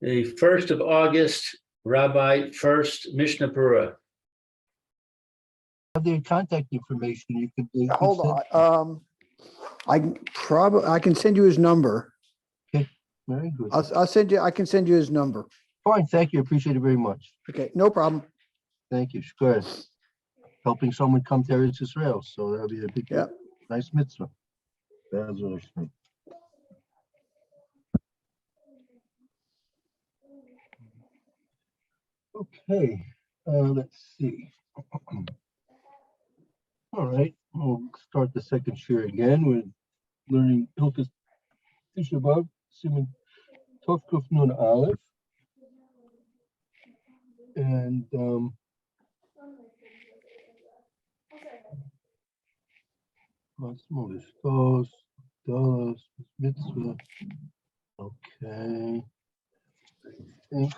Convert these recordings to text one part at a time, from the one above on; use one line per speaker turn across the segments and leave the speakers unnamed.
The 1st of August, Rabbi Furst, Mishnah Berurah.
Have their contact information. You could
Hold on. I can send you his number.
Okay, very good.
I can send you his number.
Fine, thank you. Appreciate it very much.
Okay, no problem.
Thank you. Good. Helping someone come to Eretz Israel, so that'll be a big, nice mitzvah. That's what I think. Okay, let's see. All right, we'll start the second shir again. We're learning Hilchos Tisha B'Av, Siman Tov Kuf Nun Aleph, and let's move this. Dollars, mitzvah. Okay, I think.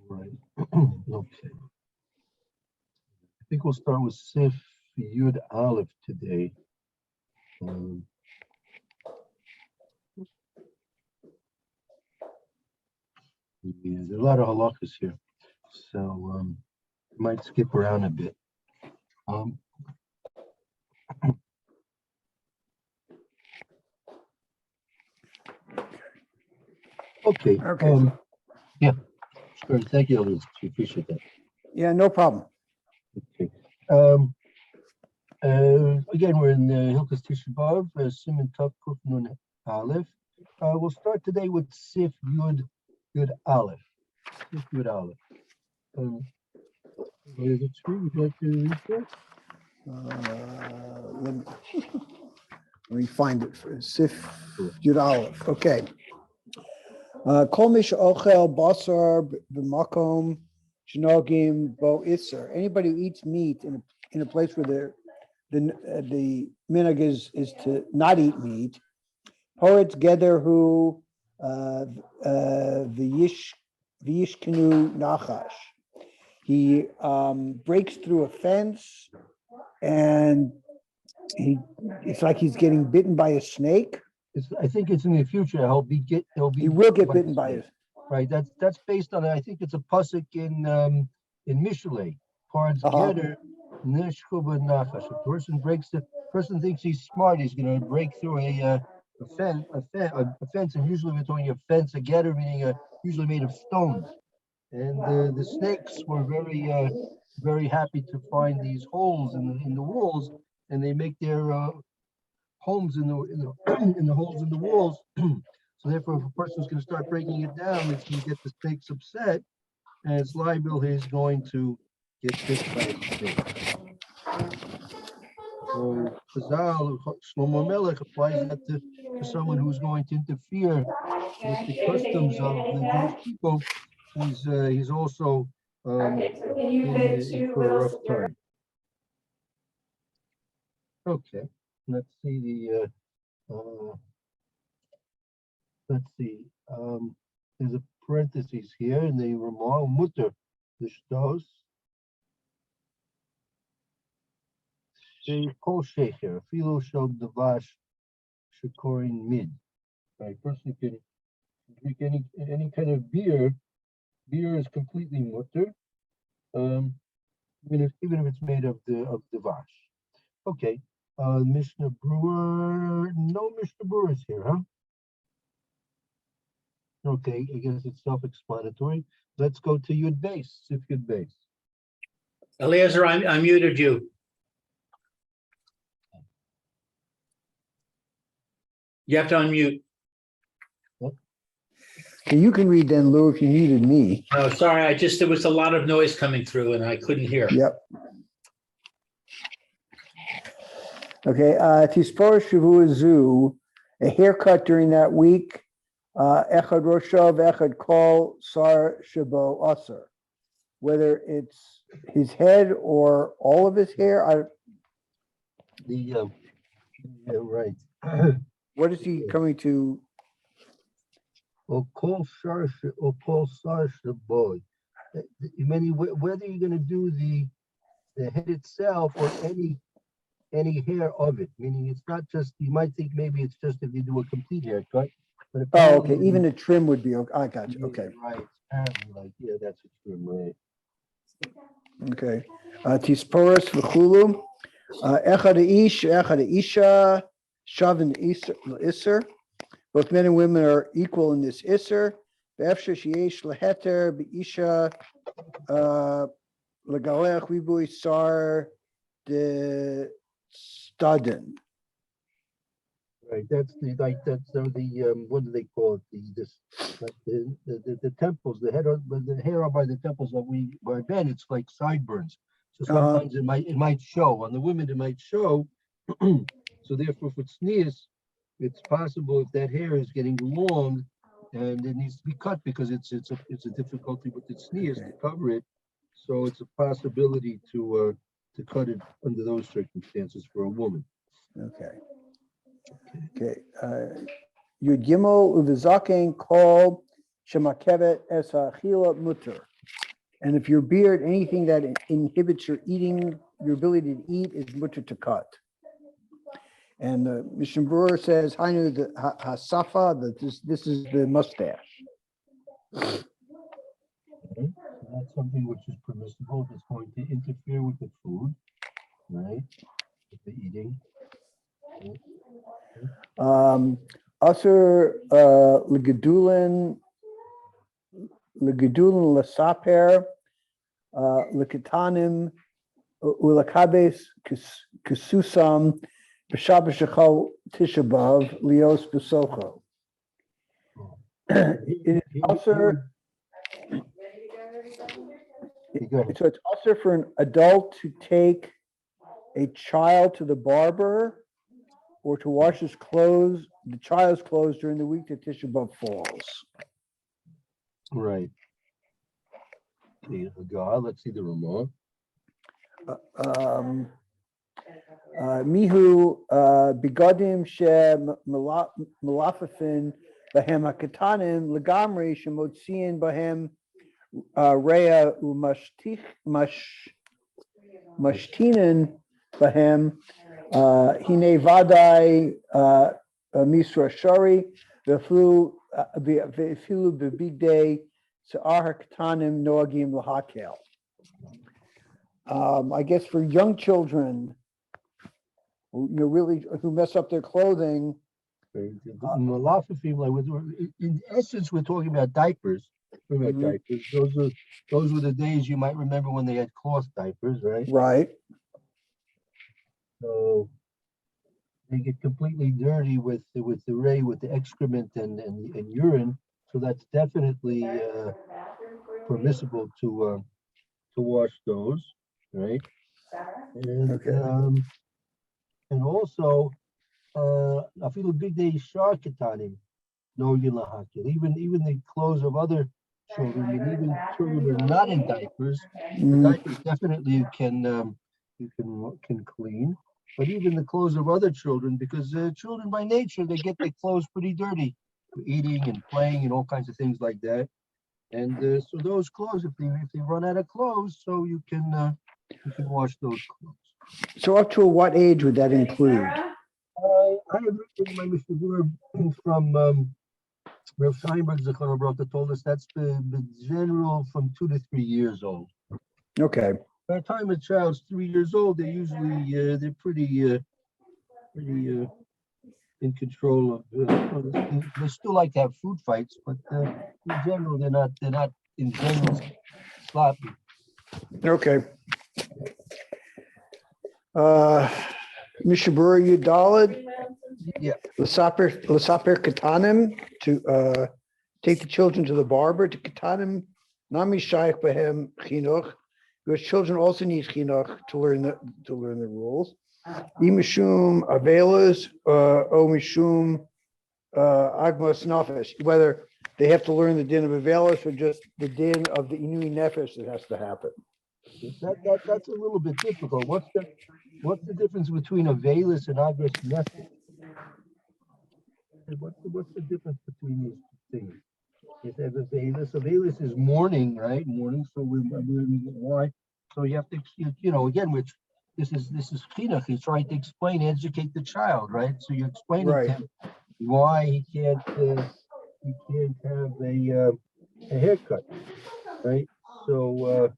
Right. Okay. I think we'll start with Sif Yud Aleph today. Yeah, there are a lot of halachas here, so might skip around a bit. Okay. Yeah. Sure. Thank you, Elise. We appreciate that.
Yeah, no problem.
Okay. Again, we're in Hilchos Tisha B'Av, Siman Tov Kuf Nun Aleph. We'll start today with Sif Yud Aleph. Sif Yud Aleph. Would you like to read that?
Let me find it for Sif Yud Aleph. Okay. Kol mish ochel basar b'makom shnogim bo iser. Anybody who eats meat in a place where the minhag is to not eat meat. Poets gather who v'yishkenu nachash. He breaks through a fence, and it's like he's getting bitten by a snake.
I think it's in the future. He
will get bitten by it.
Right. That's based on. I think it's a pasuk in Mishlei. Parents gather neshchuba nachash. A person thinks he's smart. He's going to break through a fence, and usually we're talking a fence, a gather, meaning usually made of stones. And the snakes were very happy to find these holes in the walls, and they make their homes in the holes in the walls. So therefore, if a person's going to start breaking it down, it's going to get the snakes upset, and it's liable he's going to get bit by a snake. So Chazal, Shlomo Melech applies that to someone who's going to interfere with the customs of the Jewish people. He's also in for a rough time. Okay, let's see let's see. There's a parenthesis here, and they remark mutter the shtos. Kol shecher, filo shel davash shekorin mid. Right, person can drink any kind of beer. Beer is completely mutter, even if it's made of davash. Okay. Mishnah Brewer, no Mishnah Brewer is here, huh? Okay, I guess it's self-explanatory. Let's go to Yud Beis, Sif Yud Beis.
Eliezer, I muted you. You have to unmute.
You can read then, Lou, if you muted me.
Oh, sorry, there was a lot of noise coming through and I couldn't hear.
Yep. Okay, Tispor Shavu Zu, a haircut during that week, Echad Roshav, Echad Kol, Sar Shabo Asar. Whether it's his head or all of his hair,
Yeah, right.
What is he coming to?
Or Kol Sar Shabo. Whether you're going to do the head itself or any any hair of it, meaning it's not just, you might think maybe it's just if you do a complete haircut, but
Oh,
apparently.
okay, even a trim would be, I got you,
Yeah,
okay,
right, apparently, like, yeah, that's a trim, right?
okay. Tisporus v'chulu, echad ish, echad isha, shavin iser. Both men and women are equal in this iser. Be'efsher sheyesh leheter be'isha, legalech vibui sar de stadin.
Right, that's the, like, that's the, what do they call it, this, like, the temples, the hair by the temples that by men, it's like sideburns. So
Uh-huh.
sometimes it might show, on the women it might show, so therefore for tznius, it's possible if that hair is getting long, and it needs to be cut, because it's a difficulty with the tznius to cover it, so it's a possibility to cut it under those circumstances for a woman.
Okay. Okay. Yud Gimel uvizaken called shemakevet es ha'achila mutter. And if your beard, anything that inhibits your eating, your ability to eat, is mutter to cut. And the Mishnah Berurah says, "Hainu the hasafa," that this is the mustache.
Okay. So that's something which is permissible if it's going to interfere with the food, right? With the eating.
Asur legedulin lasaper leketanim ulakabes kesusam b'shabbos shechal tisha b'av lios b'socho. It is also, so it's also for an adult to take a child to the barber or to wash his clothes, the child's clothes, during the week that Tisha B'av falls.
Right. Let's see the remote.
Mihu bigadim she malafafin bahem hakatanim legamri shemotziin bahem rea umashtinin bahem hine vadai misra shari v'filu b'bigdei se'ar hakatanim noagim lahakel. I guess for young children, who mess up their clothing.
In essence, we're talking about diapers. Diapers. Those were the days you might remember when they had cloth diapers, right?
Right.
So they get completely dirty with the excrement and urine. So that's definitely permissible to wash those, right? And
Okay.
and also I feel a big day katanim, no yilahakil. Even the clothes of other children, and even children who are not in diapers, the diapers definitely you can clean. But even the clothes of other children, because children by nature, they get their clothes pretty dirty, eating and playing and all kinds of things like that. And so those clothes, if they run out of clothes, so you can wash those clothes.
So up to what age would that include?
I have written my Mishnah from Rav Steinberg Zechariah Brota told us that's the general from 2 to 3 years old.
Okay.
By the time a child's 3 years old, they're usually they're pretty in control of. They still like to have food fights, but in general they're not in general sloppy.
Okay. Mishnah Berurah Yudalid.
Yeah.
Lasaper katanim, to take the children to the barber. To katanim nami shaykh bahem chinuch, because children also need chinuch to learn the rules. Imishum avelas o mishum agmas nafesh, whether they have to learn the din of avelas or just the din of the inui nefesh that has to happen.
That's a little bit difficult. What's the difference between avelas and agmas nefesh? What's the difference between these two things? If Avelis is mourning, right? Mourning. So why? So you have to, again, this is chinuch. He's trying to explain, educate the child, right? So you're explaining
Right.
to him why he can't have a haircut, right? So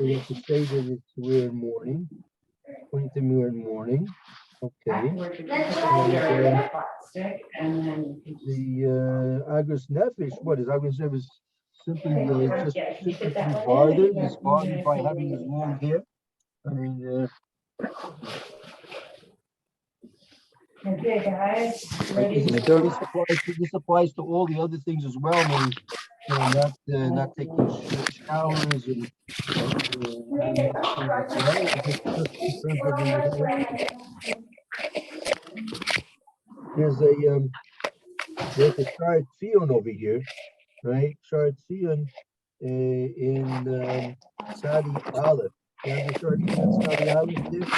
we have to say that it's we're in mourning. Point to we're in mourning. Okay. The Agus Nefesh, what is Agus Nefesh? Simply just simply to be bothered. He's bothered by having his long hair. I mean,
Okay, guys.
like, this applies to all the other things as well. Maybe not taking showers and just in terms of there's a Shard Tzion over here, right? Shard Tzion in Sadi Aleph. You have the Shard Tzion Sadi Aleph there?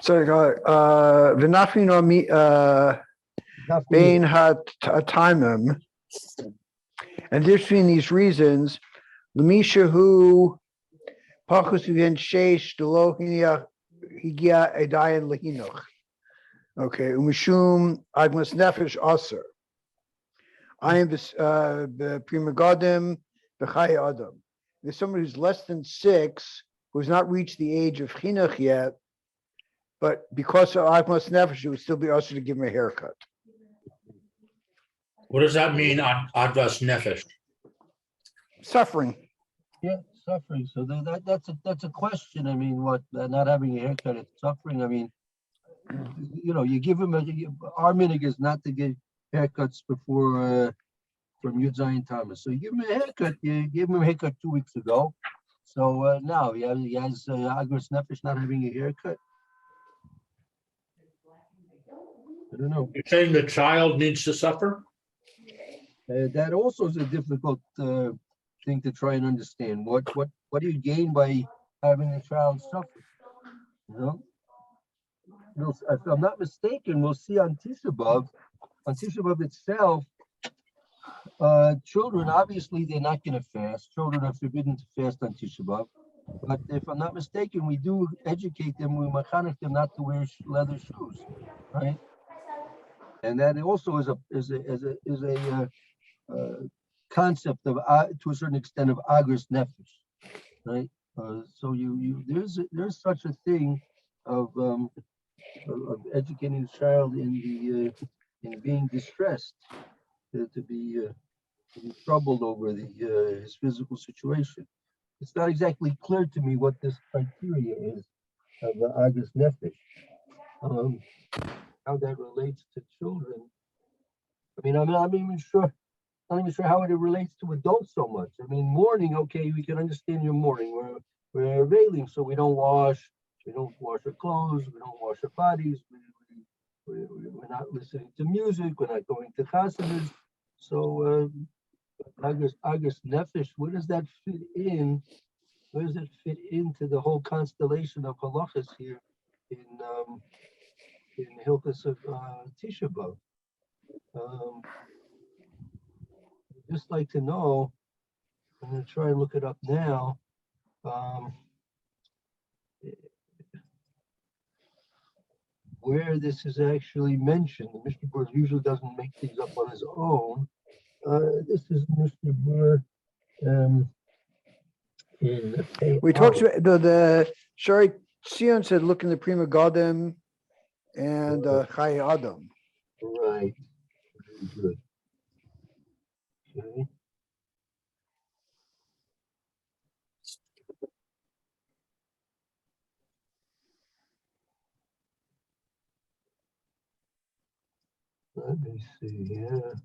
So, v'nafino mi bein ha-taimim, and there's between these reasons, l'misha hu pachus v'yen sheish d'lo higia edayin lehinuch. Okay, umishum agmas nefesh aser. I am the prima godim b'chai adam. There's somebody who's less than 6 who has not reached the age of chinuch yet, but because of agmas nefesh, it would still be also to give him a haircut.
What does that mean, advas nefesh?
Suffering.
Yeah, suffering. So that's a question. I mean, what not having a haircut, it's suffering. I mean, you give him our minhag is not to give haircuts before from Yud Zayin Thomas. So you give him a haircut. You gave him a haircut 2 weeks ago. So now he has agmas nefesh not having a haircut. I don't know.
You're saying the child needs to suffer?
That also is a difficult thing to try and understand. What do you gain by having a child suffer? If I'm not mistaken, we'll see on Tisha B'Av itself, children, obviously, they're not going to fast. Children are forbidden to fast on Tisha B'Av. But if I'm not mistaken, we do educate them, we mechanech them not to wear leather shoes, right? And that also is a concept of, to a certain extent, of agros nefesh, right? So there's such a thing of educating the child in being distressed, to be troubled over his physical situation. It's not exactly clear to me what this criteria is of agros nefesh. How that relates to children. I mean, I'm not even sure how it relates to adults so much. I mean, mourning, okay, we can understand your mourning. We're veiling, so we don't wash our clothes, we don't wash our bodies, we're not listening to music, we're not going to chasanas. So agros nefesh, where does that fit in? Where does it fit into the whole constellation of halachas here in Hilchos of Tisha B'Av? I'd just like to know, I'm going to try and look it up now, where this is actually mentioned. The Mishnah Berurah usually doesn't make things up on his own. This is Mishnah Berurah in the Pei
We talked
Aleph.
about the Shari Sion said, look in the Prima Godim and Chai Adam.
Right. Very good. Okay. Let me see here.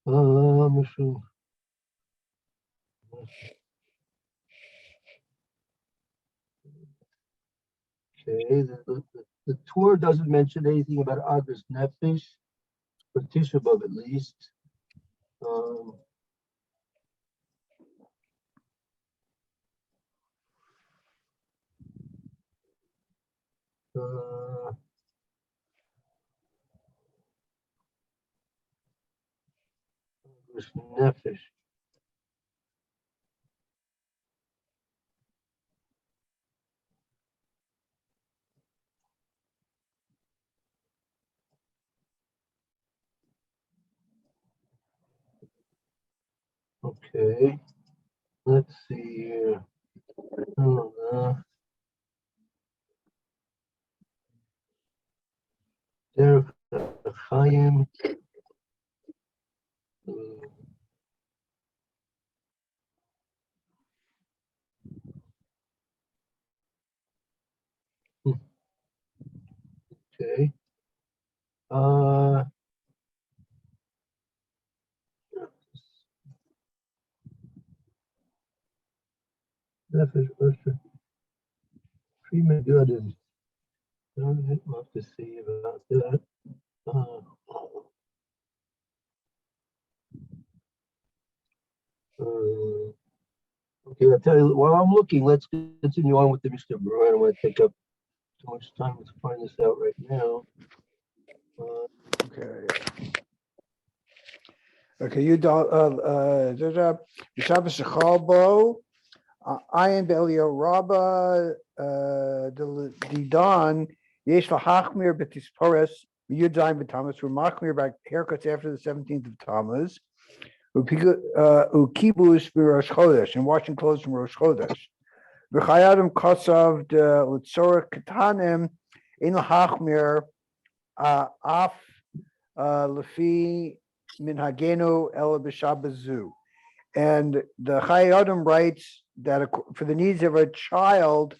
Mishnah. Okay, the tour doesn't mention anything about agros nefesh, for Tisha B'Av at least. Uh, Nefesh. Okay, let's see here. Derek Chaim. Okay. Nefesh Usher. Prima Gooden. I'd love to see about that. Okay, I'll tell you, while I'm looking, let's continue on with the Mr. Brewer. I don't want to take up too much time to find this out right now.
Okay. Okay, you don't, Shabbos Shechalbo, Ayin Belio Rabba, Didan, Yesh Lahachmir Betispores, Yudzayin B'Tamas, Ramachmir by haircuts after the 17th of Tammuz, Ukibus Rosh Chodesh, and washing clothes from Rosh Chodesh. V'chayadim Kosav de Litzorah Katanim, In Lahachmir, Af Lefi Minhagenu El B'Shabbazu. And the Chayadim writes that for the needs of a child,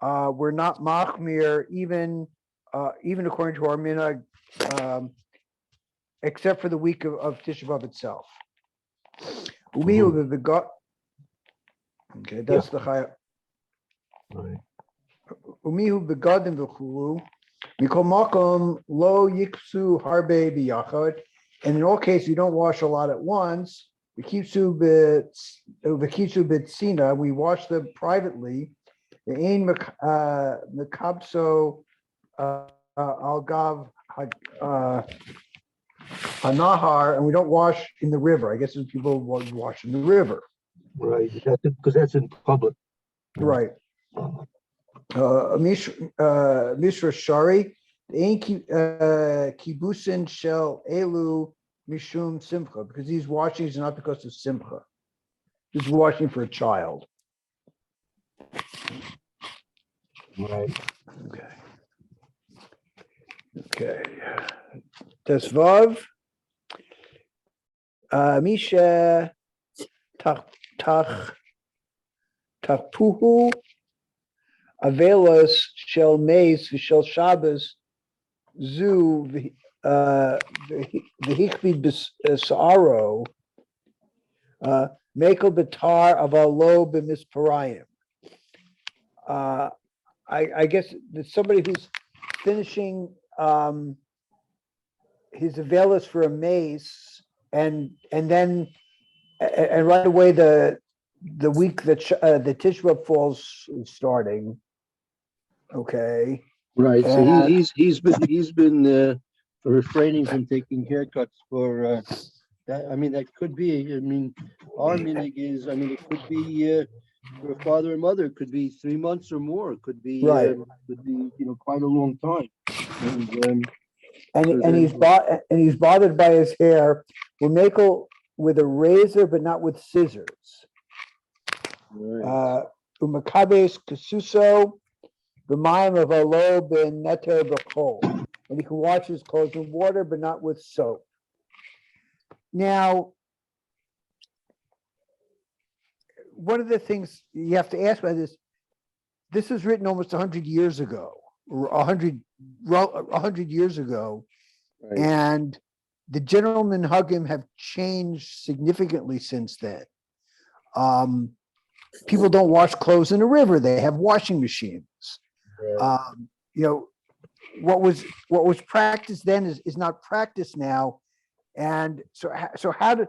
we're not machmir, even according to our minhag, except for the week of Tisha B'Av itself. Okay, that's the Chayad. Umihu begadim v'chulu, mikol makom lo yiksu harbe biyachad. And in all cases, you don't wash a lot at once. V'kitsu b'tzina, we wash them privately. The ain mekabso algav hanahar, and we don't wash in the river. I guess there's people who wash in the river.
Right, because that's in public.
Right. Mishra Shari, ain kibusin shel elu mishum simcha, because these washings are not because of simcha. Just washing for a child.
Right.
Okay. Okay. Tesvav. Misha Tachpuhu Avelos Shel Meis V'Shel Shabbos Zu V'Hichvid B'Sa'aro Mekel B'Tar Avalo B'Misparayim. I guess there's somebody who's finishing his Avelos for a mace, and then right away the week that the Tisha B'Av falls is starting. Okay.
Right. So he's been refraining from taking haircuts for that. I mean, that could be. I mean, our minhag is. I mean, it could be for a father and mother. It could be 3 months or more. It could be
Right.
Could be quite a long time.
And he's bothered by his hair. We'll make it with a razor, but not with scissors. Umakabes kasuso, b'mayim of alo ben neter b'chol, and he can wash his clothes in water, but not with soap. Now, one of the things you have to ask about this was written almost 100 years ago, or 100 years ago,
Right.
and the general minhagim have changed significantly since then. People don't wash clothes in a river; they have washing machines.
Right.
What was practiced then is not practiced now, and so how did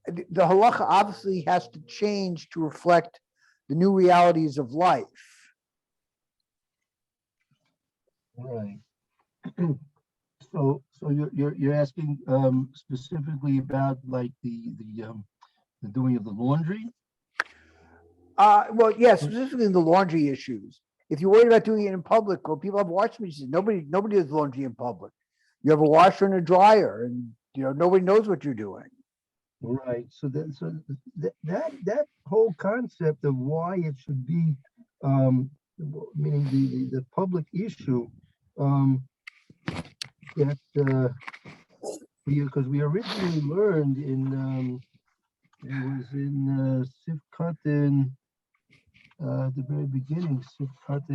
the halacha obviously has to change to reflect the new realities of life.
Right. So you're asking specifically about like the doing of the laundry?
Well, yes, specifically in the laundry issues. If you're worried about doing it in public, well, people have washing machines. Nobody does laundry in public. You have a washer and a dryer, and nobody knows what you're doing.
Right. So that whole concept of why it should be, meaning the public issue, um, that because we originally learned it was in Sifkat the very beginning, Sifkat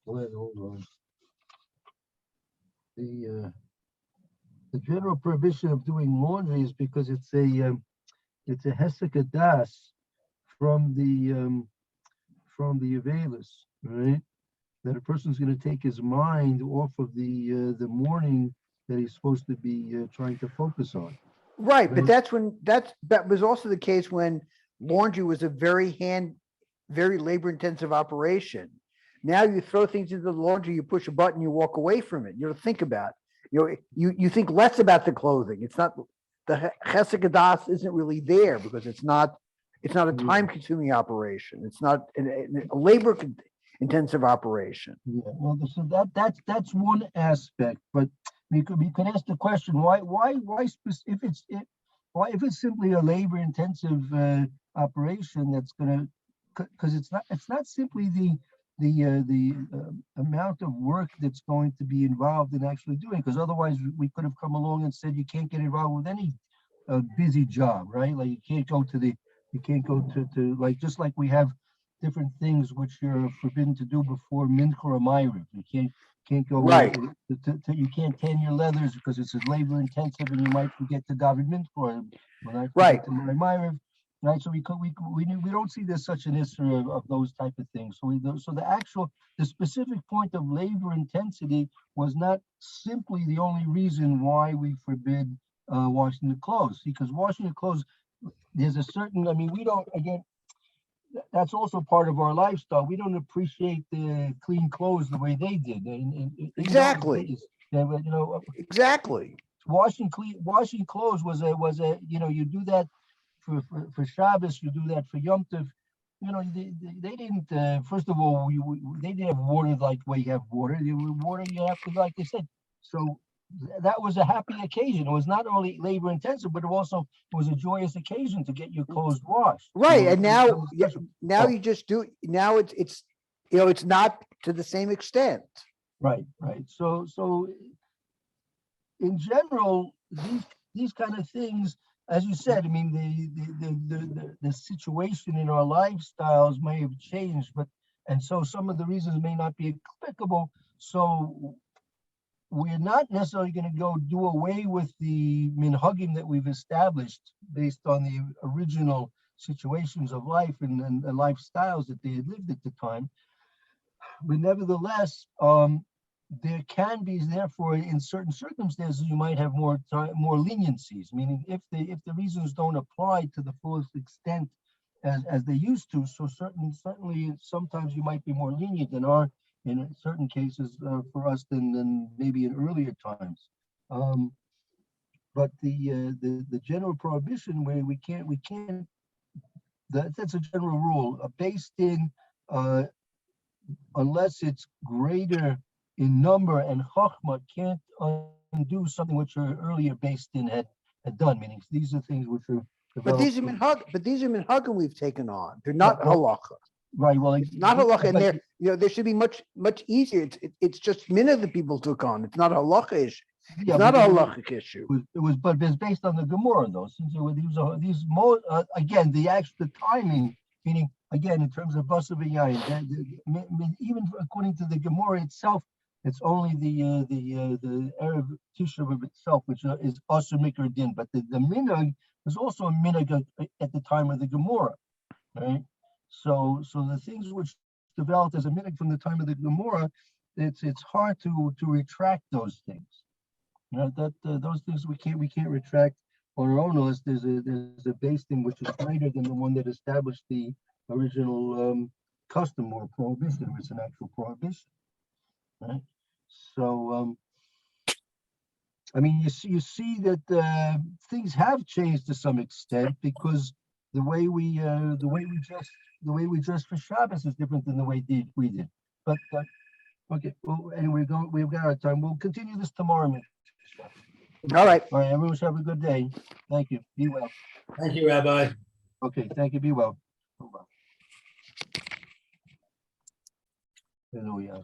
hold on. The general prohibition of doing laundry is because it's a hesek das from the Avos, right? That a person's going to take his mind off of the morning that he's supposed to be trying to focus on.
Right, but
Right.
that was also the case when laundry was a very labor-intensive operation. Now you throw things into the laundry, you push a button, you walk away from it. You don't think about. You think less about the clothing. It's not the chesed hadas isn't really there because it's not a
Yeah.
time-consuming operation. It's not a labor-intensive operation.
Yeah, well, so that's one aspect, but we could ask the question why if it's simply a labor intensive operation that's gonna because it's not simply the amount of work that's going to be involved in actually doing, because otherwise we could have come along and said you can't get involved with any busy job, right? Like you can't go to like, just like we have different things which you're forbidden to do before mincha or ma'ariv. You can't go
Right.
you can't tan your leathers because it's labor intensive and you might forget to daven mincha or when I
Right.
forget to ma'ariv. Right, so we don't see there's such an issue of those type of things. So the specific point of labor intensity was not simply the only reason why we forbid washing the clothes, because washing the clothes, there's a certain, I mean, we don't, again, that's also part of our lifestyle. We don't appreciate the clean clothes the way they did. In
Exactly.
those days, they were,
Exactly.
washing clothes was a you do that for Shabbos, you do that for Yom Tov. They didn't. First of all, they didn't have water like we have water. Water you have to, like I said. So that was a happy occasion. It was not only labor intensive, but it also was a joyous occasion to get your clothes washed.
Right.
So
And now,
that was special.
now
Oh.
you just do. Now it's it's not to the same extent.
Right. So in general, these kind of things, as you said, I mean, the situation in our lifestyles may have changed, and so some of the reasons may not be applicable. So we're not necessarily going to go do away with the minhagim that we've established based on the original situations of life and the lifestyles that they had lived at the time. But nevertheless, there can be, therefore, in certain circumstances, you might have more leniencies. Meaning, if the reasons don't apply to the fullest extent as they used to, so certainly sometimes you might be more lenient in certain cases for us than maybe in earlier times. But the general prohibition where we can't. That's a general rule based in. Unless it's greater in number, and Chachma can't undo something which are earlier based in had done. Meaning these are things which are
But
developed.
these are minhagim we've taken on. They're not halacha.
Right. Well,
It's not halacha, and there should be much easier. It's just minna that people took on. It's not a halacha issue. It's not a halachic issue.
But it's based on the Gemara though. Since these again the timing, meaning again in terms of basa v'yayin, even according to the Gemara itself, it's only the Erev Tisha B'Av itself which is also mikra din, but the minhag was also a minhag at the time of the Gemara, right? So the things which developed as a minhag from the time of the Gemara, it's hard to retract those things. That those things we can't retract on our own unless there's a base thing which is greater than the one that established the original custom or prohibition, it's an actual prohibition. Right? So, I mean, you see that things have changed to some extent because the way we dress for Shabbos is different than the way we did. But okay, well, anyway, we've got our time. We'll continue this tomorrow.
All right.
All right, everyone, have a good day. Thank you. Be well.
Thank you, Rabbi.
Okay, thank you. Be well. Hallelujah.